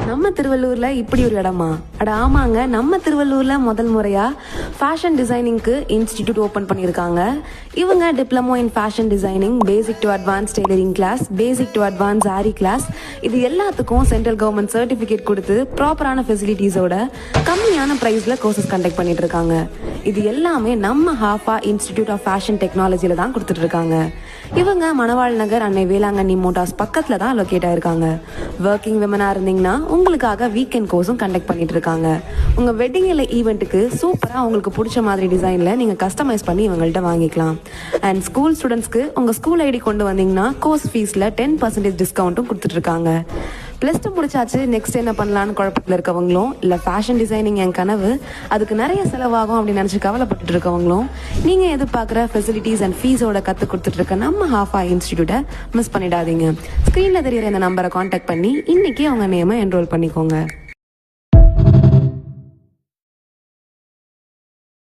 நம்ம திருவள்ளூர்ல இப்படி ஒரு இடமா? அட ஆமாங்க, நம்ம திருவள்ளூர்ல முதல் முறையா ஃபேஷன் டிசைனிங்க்கு இன்ஸ்டிடியூட் ஓபன் பண்ணியிருக்காங்க. இவங்க diploma in fashion designing, basic to advance tailoring class, basic to advance aari class, இது எல்லாத்துக்கும் சென்ட்ரல் கவர்மெண்ட் சர்டிபிகேட் கொடுத்து ப்ராப்பரான ஃபெசிலிட்டிஸோட கம்மியான பிரைஸ்ல கோர்சஸ் கண்டக்ட் பண்ணிட்டு இருக்காங்க. இது எல்லாமே நம்ம ஹாஃபா இன்ஸ்டிடியூட் ஆஃப் ஃபேஷன் டெக்னாலஜியில தான் கொடுத்துட்டு இருக்காங்க. இவங்க மணவாள் நகர் அன்னை வேளாங்கண்ணி மோட்டார்ஸ் பக்கத்துல தான் லொக்கேட் ஆயிருக்காங்க. ஒர்க்கிங் விமனா இருந்தீங்கன்னா உங்களுக்காக வீக்கெண்ட் கோர்ஸும் கண்டக்ட் பண்ணிட்டு இருக்காங்க. உங்க வெட்டிங் இல்லை ஈவெண்ட்டுக்கு சூப்பரா உங்களுக்கு பிடிச்ச மாதிரி டிசைன்ல நீங்க கஸ்டமைஸ் பண்ணி இவங்கள்ட்ட வாங்கிக்கலாம். அண்ட் ஸ்கூல் ஸ்டூடெண்ட்ஸ்க்கு உங்க ஸ்கூல் ஐடி கொண்டு வந்தீங்கன்னா கோர்ஸ் ஃபீஸ்ல 10% டிஸ்கவுண்ட்டும் கொடுத்துட்டு இருக்காங்க. +2 முடிச்சாச்சு, நெக்ஸ்ட் என்ன பண்ணலான்னு குழப்பத்தில் இருக்கவங்களும், இல்லை ஃபேஷன் டிசைனிங் என் கனவு, அதுக்கு நிறைய செலவாகும் அப்படின்னு நினச்சி கவலைப்பட்டு இருக்கவங்களும், நீங்கள் எதிர்பார்க்குற ஃபெசிலிட்டிஸ் அண்ட் ஃபீஸோட கற்றுக் கொடுத்துட்டு இருக்க நம்ம ஹாஃபா இன்ஸ்டிடியூட்டை மிஸ் பண்ணிடாதீங்க. ஸ்க்ரீனில் தெரியிற இந்த நம்பரை காண்டாக்ட் பண்ணி இன்னைக்கே அவங்க நேமை என்ரோல் பண்ணிக்கோங்க.